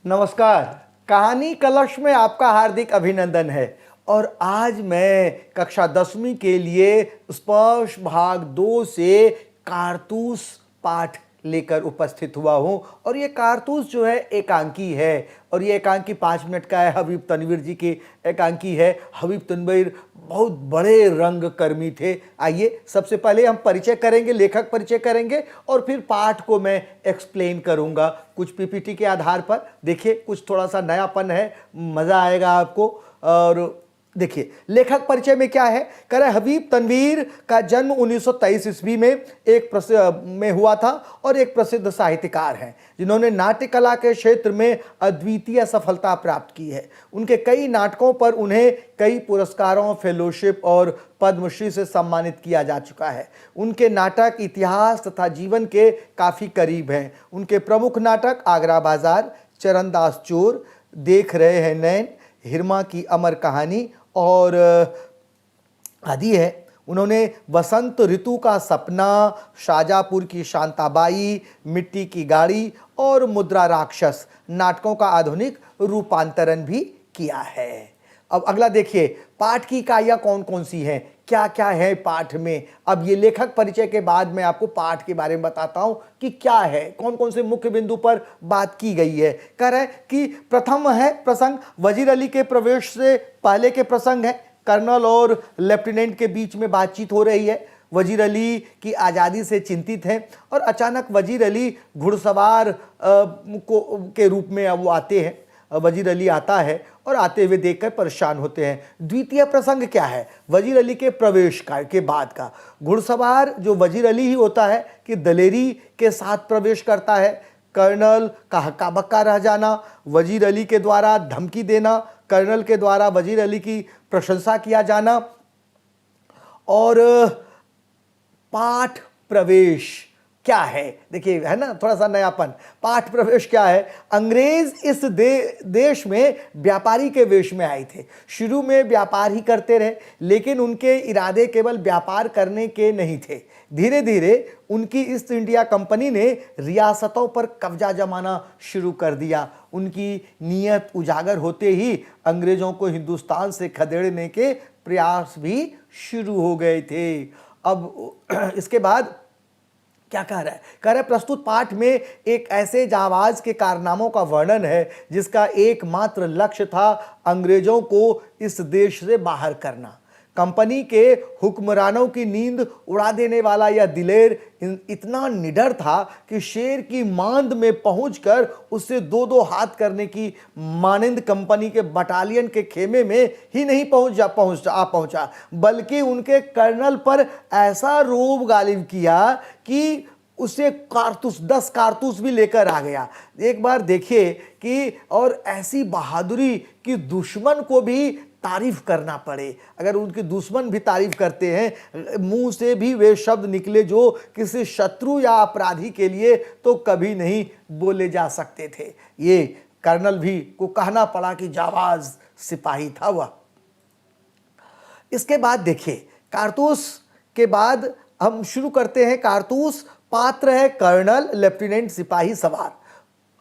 नमस्कार। कहानी कलश में आपका हार्दिक अभिनंदन है। और आज मैं कक्षा 10वीं के लिए स्पर्श भाग 2 से कारतूस पाठ लेकर उपस्थित हुआ हूं। और ये कारतूस जो है एकांकी है, और ये एकांकी 5 मिनट का है। हबीब तनवीर जी की एकांकी है। हबीब तनवीर बहुत बड़े रंग कर्मी थे। आइए सबसे पहले हम परिचय करेंगे, लेखक परिचय करेंगे, और फिर पाठ को मैं एक्सप्लेन करूंगा कुछ पीपीटी के आधार पर। देखिए कुछ थोड़ा सा नयापन है, मज़ा आएगा आपको। और देखिए लेखक परिचय में क्या है, कह रहे हबीब तनवीर का जन्म 1923 ईस्वी में में हुआ था, और एक प्रसिद्ध साहित्यकार हैं जिन्होंने नाट्य कला के क्षेत्र में अद्वितीय सफलता प्राप्त की है। उनके कई नाटकों पर उन्हें कई पुरस्कारों, फेलोशिप और पद्मश्री से सम्मानित किया जा चुका है। उनके नाटक इतिहास तथा जीवन के काफ़ी करीब हैं। उनके प्रमुख नाटक आगरा बाजार, चरणदास चोर, देख रहे हैं नैन, हिरमा की अमर कहानी और आदि है। उन्होंने वसंत ऋतु का सपना, शाजापुर की शांताबाई, मिट्टी की गाड़ी और मुद्रा राक्षस नाटकों का आधुनिक रूपांतरण भी किया है। अब अगला देखिए, पाठ की इकाइयाँ कौन कौन सी हैं, क्या क्या है पाठ में। अब ये लेखक परिचय के बाद मैं आपको पाठ के बारे में बताता हूं कि क्या है, कौन कौन से मुख्य बिंदु पर बात की गई है। कह रहे हैं कि प्रथम है प्रसंग वजीर अली के प्रवेश से पहले के प्रसंग है। कर्नल और लेफ्टिनेंट के बीच में बातचीत हो रही है। वजीर अली की आज़ादी से चिंतित हैं, और अचानक वजीर अली घुड़सवार के रूप में वो आते हैं। वजीर अली आता है और आते हुए देखकर परेशान होते हैं। द्वितीय प्रसंग क्या है, वजीर अली के प्रवेश का के बाद का। घुड़सवार जो वजीर अली ही होता है कि दलेरी के साथ प्रवेश करता है। कर्नल का हक्का बक्का रह जाना, वजीर अली के द्वारा धमकी देना, कर्नल के द्वारा वजीर अली की प्रशंसा किया जाना। और पाठ प्रवेश क्या है, देखिए है ना थोड़ा सा नयापन। पाठ प्रवेश क्या है, अंग्रेज इस देश में व्यापारी के वेश में आए थे। शुरू में व्यापार ही करते रहे, लेकिन उनके इरादे केवल व्यापार करने के नहीं थे। धीरे धीरे उनकी ईस्ट इंडिया कंपनी ने रियासतों पर कब्जा जमाना शुरू कर दिया। उनकी नीयत उजागर होते ही अंग्रेजों को हिंदुस्तान से खदेड़ने के प्रयास भी शुरू हो गए थे। अब इसके बाद क्या कह रहा है, कह रहा है प्रस्तुत पाठ में एक ऐसे जाबाज के कारनामों का वर्णन है जिसका एकमात्र लक्ष्य था अंग्रेजों को इस देश से बाहर करना। कंपनी के हुक्मरानों की नींद उड़ा देने वाला यह दिलेर इतना निडर था कि शेर की मांद में पहुंचकर उससे दो दो हाथ करने की मानिंद कंपनी के बटालियन के खेमे में ही नहीं पहुंचा, बल्कि उनके कर्नल पर ऐसा रोब गालिब किया कि उसे 10 कारतूस भी लेकर आ गया। एक बार देखिए कि और ऐसी बहादुरी कि दुश्मन को भी तारीफ करना पड़े। अगर उनके दुश्मन भी तारीफ करते हैं, मुंह से भी वे शब्द निकले जो किसी शत्रु या अपराधी के लिए तो कभी नहीं बोले जा सकते थे। ये कर्नल भी को कहना पड़ा कि जाबाज सिपाही था वह। इसके बाद देखिए कारतूस के बाद हम शुरू करते हैं। कारतूस पात्र है कर्नल, लेफ्टिनेंट, सिपाही, सवार।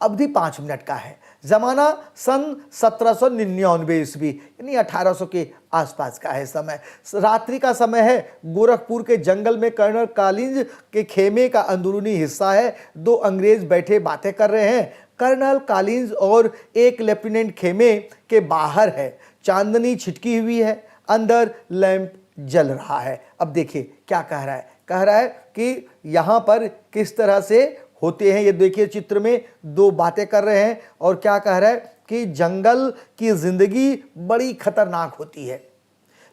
अवधि 5 मिनट का है। जमाना सन 1799 ईस्वी यानी 1800 के आसपास का है। समय रात्रि का समय है। गोरखपुर के जंगल में कर्नल कालिंज के खेमे का अंदरूनी हिस्सा है। 2 अंग्रेज बैठे बातें कर रहे हैं। कर्नल कालिंज और एक लेफ्टिनेंट खेमे के बाहर है। चांदनी छिटकी हुई है, अंदर लैंप जल रहा है। अब देखिए क्या कह रहा है, कह रहा है कि यहाँ पर किस तरह से होते हैं। ये देखिए चित्र में 2 बातें कर रहे हैं, और क्या कह रहा है कि जंगल की जिंदगी बड़ी खतरनाक होती है।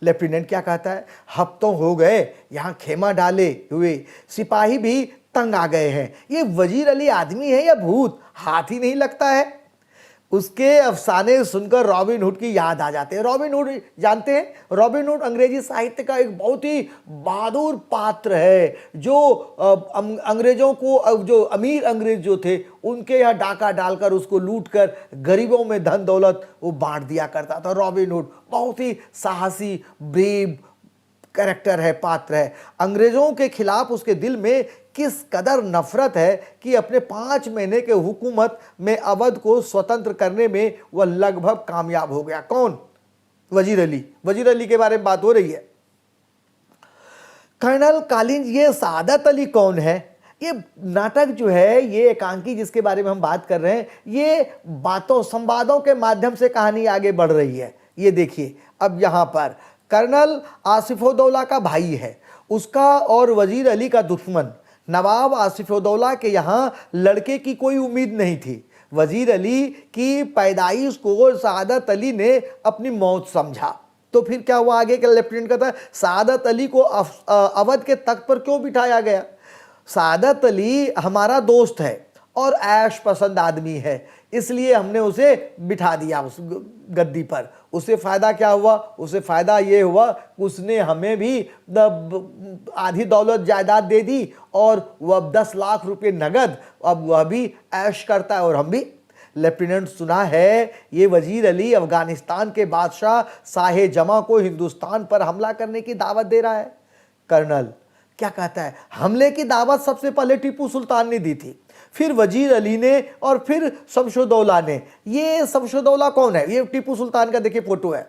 लेफ्टिनेंट क्या कहता है, हफ्तों हो गए यहाँ खेमा डाले हुए, सिपाही भी तंग आ गए हैं। ये वजीर अली आदमी है या भूत, हाथ ही नहीं लगता है। उसके अफसाने सुनकर रॉबिन हुड की याद आ जाते हैं। रॉबिन हुड जानते हैं, रॉबिन हुड अंग्रेजी साहित्य का एक बहुत ही बहादुर पात्र है, जो अंग्रेजों को, जो अमीर अंग्रेज जो थे उनके यहाँ डाका डालकर उसको लूट कर गरीबों में धन दौलत वो बांट दिया करता था। रॉबिन हुड बहुत ही साहसी, ब्रेव कैरेक्टर है, पात्र है। अंग्रेजों के खिलाफ उसके दिल में किस कदर नफरत है कि अपने 5 महीने के हुकूमत में अवध को स्वतंत्र करने में वह लगभग कामयाब हो गया। कौन? वजीर अली। वजीर अली के बारे में बात हो रही है। कर्नल कालिंज, ये सादत अली कौन है? ये नाटक जो है, ये एकांकी जिसके बारे में हम बात कर रहे हैं, ये बातों संवादों के माध्यम से कहानी आगे बढ़ रही है। ये देखिए, अब यहाँ पर कर्नल आसिफउद्दौला का भाई है, उसका और वजीर अली का दुश्मन। नवाब आसिफउद्दौला के यहाँ लड़के की कोई उम्मीद नहीं थी। वजीर अली की पैदाइश को सादत अली ने अपनी मौत समझा। तो फिर क्या हुआ आगे? के लेफ्टिनेंट कहता है, सादत अली को अवध के तख्त पर क्यों बिठाया गया? सादत अली हमारा दोस्त है और ऐश पसंद आदमी है, इसलिए हमने उसे बिठा दिया उस गद्दी पर। उसे फ़ायदा क्या हुआ? उसे फ़ायदा ये हुआ कि उसने हमें भी आधी दौलत जायदाद दे दी और वह अब 10 लाख रुपए नगद, अब वह भी ऐश करता है और हम भी। लेफ्टिनेंट, सुना है ये वजीर अली अफगानिस्तान के बादशाह शाह जमा को हिंदुस्तान पर हमला करने की दावत दे रहा है। कर्नल क्या कहता है? हमले की दावत सबसे पहले टीपू सुल्तान ने दी थी, फिर वजीर अली ने और फिर शमशुद्दौला ने। ये शमशुद्दौला कौन है? ये टीपू सुल्तान का देखिए फोटो है।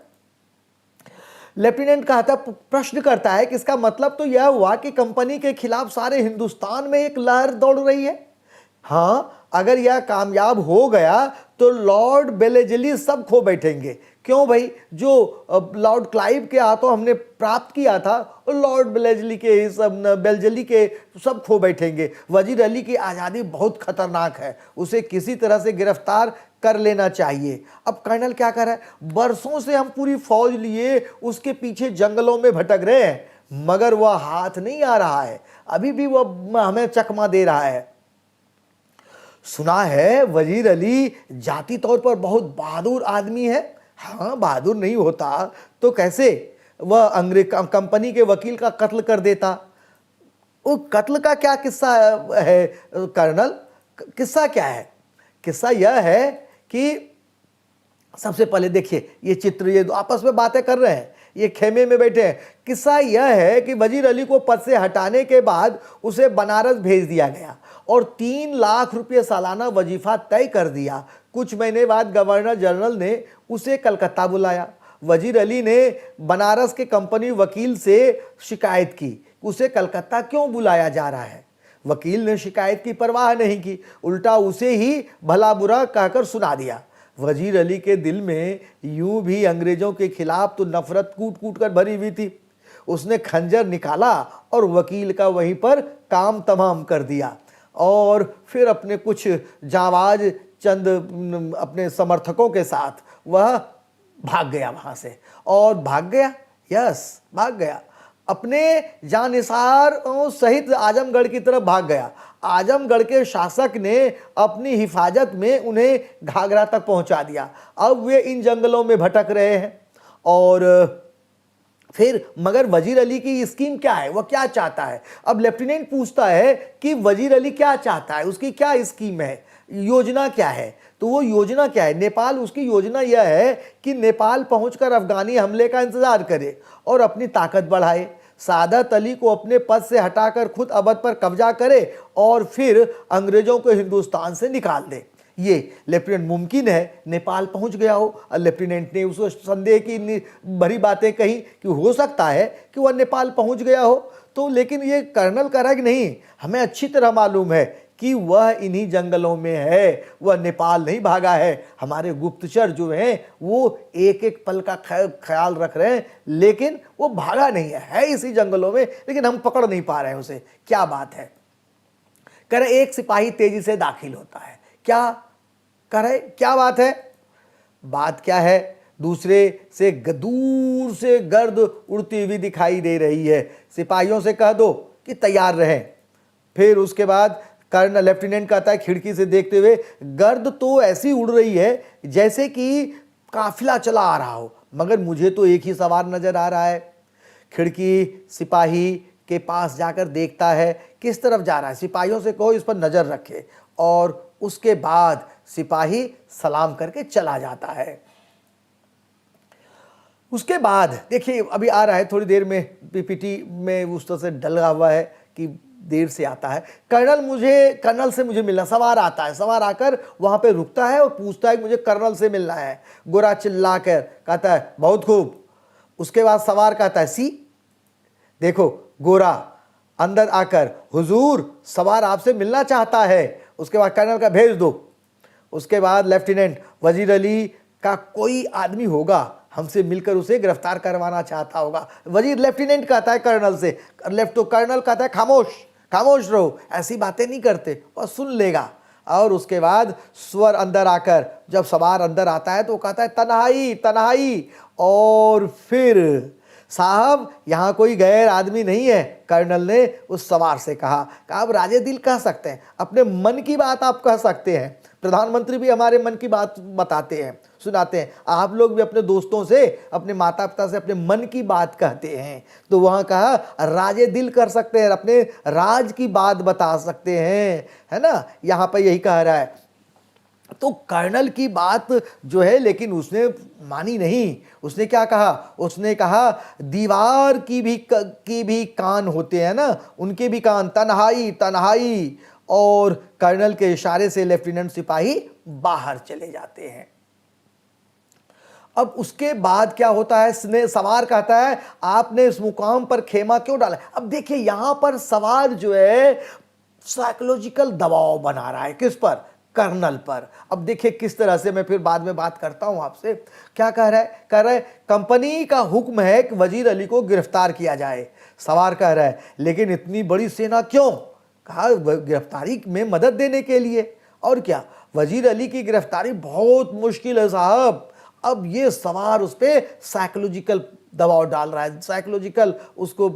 लेफ्टिनेंट कहता, प्रश्न करता है कि इसका मतलब तो यह हुआ कि कंपनी के खिलाफ सारे हिंदुस्तान में एक लहर दौड़ रही है। हाँ, अगर यह कामयाब हो गया तो लॉर्ड बेलेजली सब खो बैठेंगे। क्यों भाई? जो लॉर्ड क्लाइव के हाथों हमने प्राप्त किया था, और लॉर्ड बेलेजली के सब बेलजली के सब खो बैठेंगे। वजीर अली की आज़ादी बहुत खतरनाक है, उसे किसी तरह से गिरफ्तार कर लेना चाहिए। अब कर्नल क्या कर रहा है? बरसों से हम पूरी फौज लिए उसके पीछे जंगलों में भटक रहे हैं, मगर वह हाथ नहीं आ रहा है। अभी भी वह हमें चकमा दे रहा है। सुना है वजीर अली जाति तौर पर बहुत बहादुर आदमी है। हाँ, बहादुर नहीं होता तो कैसे वह अंग्रेज कंपनी के वकील का कत्ल कर देता? वो कत्ल का क्या किस्सा है कर्नल? किस्सा क्या है? किस्सा यह है कि सबसे पहले देखिए ये चित्र, ये आपस में बातें कर रहे हैं, ये खेमे में बैठे हैं। किस्सा यह है कि वजीर अली को पद से हटाने के बाद उसे बनारस भेज दिया गया और 3 लाख रुपये सालाना वजीफा तय कर दिया। कुछ महीने बाद गवर्नर जनरल ने उसे कलकत्ता बुलाया। वजीर अली ने बनारस के कंपनी वकील से शिकायत की, उसे कलकत्ता क्यों बुलाया जा रहा है। वकील ने शिकायत की परवाह नहीं की, उल्टा उसे ही भला बुरा कहकर सुना दिया। वजीर अली के दिल में यूं भी अंग्रेजों के खिलाफ तो नफरत कूट कूट कर भरी हुई थी। उसने खंजर निकाला और वकील का वहीं पर काम तमाम कर दिया और फिर अपने कुछ जाबाज चंद अपने समर्थकों के साथ वह भाग गया वहां से। और भाग गया, यस भाग गया, अपने जानिसार सहित आजमगढ़ की तरफ भाग गया। आजमगढ़ के शासक ने अपनी हिफाजत में उन्हें घाघरा तक पहुंचा दिया। अब वे इन जंगलों में भटक रहे हैं। और फिर मगर वजीर अली की स्कीम क्या है, वह क्या चाहता है? अब लेफ्टिनेंट पूछता है कि वजीर अली क्या चाहता है, उसकी क्या स्कीम है, योजना क्या है? तो वो योजना क्या है? नेपाल, उसकी योजना यह है कि नेपाल पहुंचकर अफगानी हमले का इंतजार करे और अपनी ताकत बढ़ाए। सादत अली को अपने पद से हटाकर खुद अवध पर कब्जा करे और फिर अंग्रेजों को हिंदुस्तान से निकाल दे। ये लेफ्टिनेंट मुमकिन है नेपाल पहुंच गया हो। लेफ्टिनेंट ने उस संदेह की भरी बातें कही कि हो सकता है कि वह नेपाल पहुंच गया हो। तो लेकिन ये कर्नल कह रहा है कि नहीं, हमें अच्छी तरह मालूम है कि वह इन्हीं जंगलों में है, वह नेपाल नहीं भागा है। हमारे गुप्तचर जो हैं वो एक एक पल का ख्याल रख रहे हैं, लेकिन वो भागा नहीं है इसी जंगलों में, लेकिन हम पकड़ नहीं पा रहे हैं उसे। क्या बात है? कह रहे एक सिपाही तेजी से दाखिल होता है। क्या कह रहे, क्या बात है? बात क्या है? दूसरे से दूर से गर्द उड़ती हुई दिखाई दे रही है। सिपाहियों से कह दो कि तैयार रहें। फिर उसके बाद कर्नल लेफ्टिनेंट कहता है खिड़की से देखते हुए, गर्द तो ऐसी उड़ रही है जैसे कि काफिला चला आ रहा हो, मगर मुझे तो एक ही सवार नजर आ रहा है। खिड़की सिपाही के पास जाकर देखता है किस तरफ जा रहा है। सिपाहियों से कहो इस पर नजर रखे। और उसके बाद सिपाही सलाम करके चला जाता है। उसके बाद देखिए अभी आ रहा है थोड़ी देर में, पीपीटी में उस तरह से डला हुआ है कि देर से आता है। कर्नल से मुझे मिलना, सवार आता है, सवार आकर वहां पे रुकता है और पूछता है कि मुझे कर्नल से मिलना है। गोरा चिल्ला कर कहता है बहुत खूब। उसके बाद सवार कहता है सी। देखो गोरा अंदर आकर हुजूर सवार आपसे मिलना चाहता है। उसके बाद कर्नल का भेज दो। उसके बाद लेफ्टिनेंट वजीर अली का कोई आदमी होगा हमसे मिलकर उसे गिरफ्तार करवाना चाहता होगा। वजीर लेफ्टिनेंट कहता है कर्नल से, तो कर्नल कहता है खामोश खामोश रहो, ऐसी बातें नहीं करते, और सुन लेगा। और उसके बाद स्वर अंदर आकर जब सवार अंदर आता है तो कहता है तन्हाई तन्हाई। और फिर साहब यहाँ कोई गैर आदमी नहीं है, कर्नल ने उस सवार से कहा। आप राजे दिल कह सकते हैं, अपने मन की बात आप कह सकते हैं। प्रधानमंत्री भी हमारे मन की बात बताते हैं, सुनाते हैं। आप लोग भी अपने दोस्तों से, अपने माता पिता से अपने मन की बात कहते हैं। तो वहाँ कहा राजे दिल कर सकते हैं, अपने राज की बात बता सकते हैं, है ना। यहाँ पर यही कह रहा है। तो कर्नल की बात जो है, लेकिन उसने मानी नहीं। उसने क्या कहा, उसने कहा दीवार की भी कान होते हैं ना, उनके भी कान, तन्हाई तन्हाई। और कर्नल के इशारे से लेफ्टिनेंट सिपाही बाहर चले जाते हैं। अब उसके बाद क्या होता है, सवार कहता है आपने इस मुकाम पर खेमा क्यों डाला। अब देखिए यहां पर सवार जो है साइकोलॉजिकल दबाव बना रहा है, किस पर, कर्नल पर। अब देखिए किस तरह से, मैं फिर बाद में बात करता हूं आपसे। क्या कह रहा है, कह रहा है कंपनी का हुक्म है कि वजीर अली को गिरफ्तार किया जाए। सवार कह रहा है लेकिन इतनी बड़ी सेना क्यों। कहा गिरफ्तारी में मदद देने के लिए, और क्या, वजीर अली की गिरफ्तारी बहुत मुश्किल है साहब। अब ये सवार उस पर साइकोलॉजिकल दबाव डाल रहा है, साइकोलॉजिकल उसको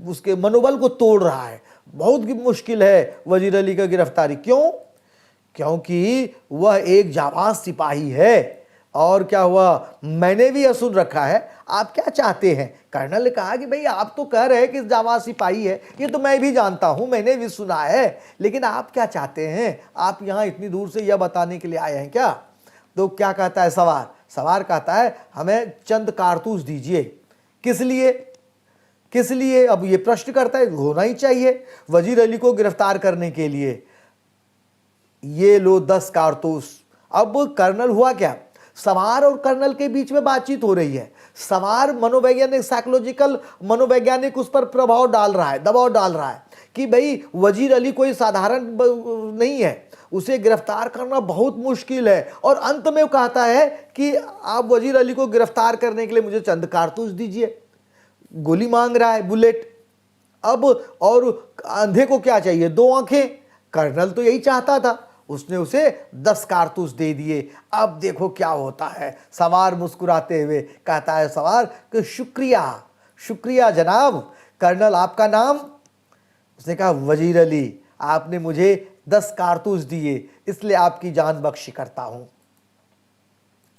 उसके मनोबल को तोड़ रहा है। बहुत मुश्किल है वजीर अली का गिरफ्तारी। क्यों, क्योंकि वह एक जाबाज सिपाही है। और क्या हुआ, मैंने भी यह सुन रखा है। आप क्या चाहते हैं। कर्नल ने कहा कि भाई आप तो कह रहे हैं कि जाबाज सिपाही है, ये तो मैं भी जानता हूं, मैंने भी सुना है, लेकिन आप क्या चाहते हैं, आप यहां इतनी दूर से यह बताने के लिए आए हैं क्या। तो क्या कहता है सवार, सवार कहता है हमें चंद कारतूस दीजिए। किस लिए, किस लिए। अब ये प्रश्न करता है, होना ही चाहिए वजीर अली को गिरफ्तार करने के लिए। ये लो 10 कारतूस। अब कर्नल हुआ क्या, सवार और कर्नल के बीच में बातचीत हो रही है। सवार मनोवैज्ञानिक, साइकोलॉजिकल मनोवैज्ञानिक उस पर प्रभाव डाल रहा है, दबाव डाल रहा है कि भाई वजीर अली कोई साधारण नहीं है, उसे गिरफ्तार करना बहुत मुश्किल है। और अंत में कहता है कि आप वजीर अली को गिरफ्तार करने के लिए मुझे चंद कारतूस दीजिए। गोली मांग रहा है, बुलेट। अब और अंधे को क्या चाहिए, 2 आंखें। कर्नल तो यही चाहता था, उसने उसे 10 कारतूस दे दिए। अब देखो क्या होता है, सवार मुस्कुराते हुए कहता है सवार कि शुक्रिया शुक्रिया जनाब। कर्नल आपका नाम। उसने कहा वजीर अली, आपने मुझे 10 कारतूस दिए, इसलिए आपकी जान बख्शी करता हूं।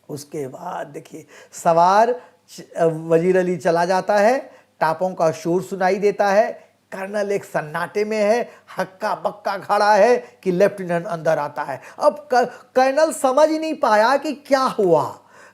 उसके बाद देखिए सवार वजीर अली चला जाता है, टापों का शोर सुनाई देता है। कर्नल एक सन्नाटे में है, हक्का बक्का खड़ा है कि लेफ्टिनेंट अंदर आता है। अब कर्नल समझ ही नहीं पाया कि क्या हुआ।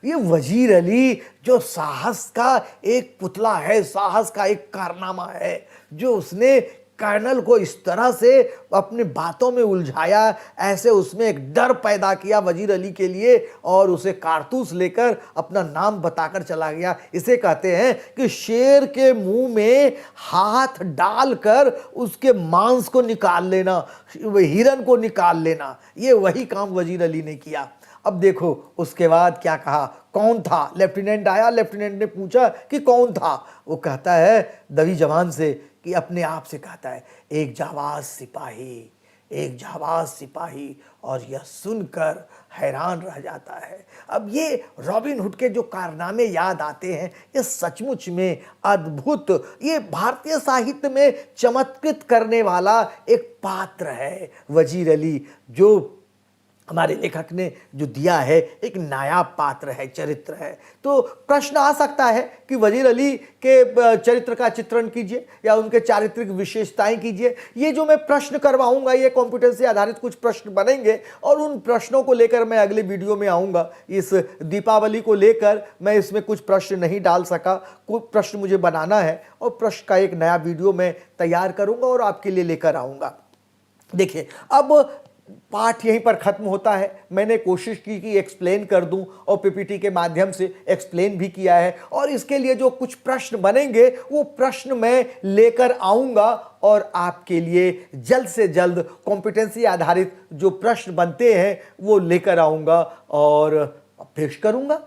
ये वजीर अली जो साहस का एक पुतला है, साहस का एक कारनामा है, जो उसने कर्नल को इस तरह से अपनी बातों में उलझाया, ऐसे उसमें एक डर पैदा किया वजीर अली के लिए, और उसे कारतूस लेकर अपना नाम बताकर चला गया। इसे कहते हैं कि शेर के मुंह में हाथ डालकर उसके मांस को निकाल लेना, हिरन को निकाल लेना, ये वही काम वजीर अली ने किया। अब देखो उसके बाद क्या कहा, कौन था। लेफ्टिनेंट आया, लेफ्टिनेंट ने पूछा कि कौन था। वो कहता है दबी जवान से कि अपने आप से कहता है एक जाबाज सिपाही, एक जाबाज सिपाही। और यह सुनकर हैरान रह जाता है। अब ये रॉबिन हुड के जो कारनामे याद आते हैं, ये सचमुच में अद्भुत, ये भारतीय साहित्य में चमत्कृत करने वाला एक पात्र है वजीर अली, जो हमारे लेखक ने जो दिया है एक नया पात्र है, चरित्र है। तो प्रश्न आ सकता है कि वजीर अली के चरित्र का चित्रण कीजिए या उनके चारित्रिक विशेषताएं कीजिए। ये जो मैं प्रश्न करवाऊंगा ये कॉम्पिटेंसी आधारित कुछ प्रश्न बनेंगे और उन प्रश्नों को लेकर मैं अगले वीडियो में आऊँगा। इस दीपावली को लेकर मैं इसमें कुछ प्रश्न नहीं डाल सका, कुछ प्रश्न मुझे बनाना है और प्रश्न का एक नया वीडियो मैं तैयार करूँगा और आपके लिए लेकर आऊँगा। देखिए, अब पाठ यहीं पर खत्म होता है। मैंने कोशिश की कि एक्सप्लेन कर दूं और पीपीटी के माध्यम से एक्सप्लेन भी किया है और इसके लिए जो कुछ प्रश्न बनेंगे वो प्रश्न मैं लेकर आऊंगा और आपके लिए जल्द से जल्द कॉम्पिटेंसी आधारित जो प्रश्न बनते हैं वो लेकर आऊंगा और पेश करूंगा।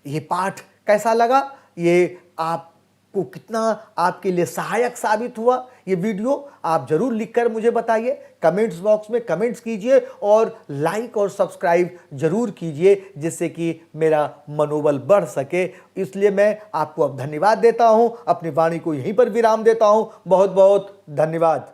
ये पाठ कैसा लगा, ये आपको कितना आपके लिए सहायक साबित हुआ, ये वीडियो आप जरूर लिखकर मुझे बताइए। कमेंट्स बॉक्स में कमेंट्स कीजिए और लाइक और सब्सक्राइब जरूर कीजिए जिससे कि मेरा मनोबल बढ़ सके। इसलिए मैं आपको अब धन्यवाद देता हूं, अपनी वाणी को यहीं पर विराम देता हूं। बहुत बहुत धन्यवाद।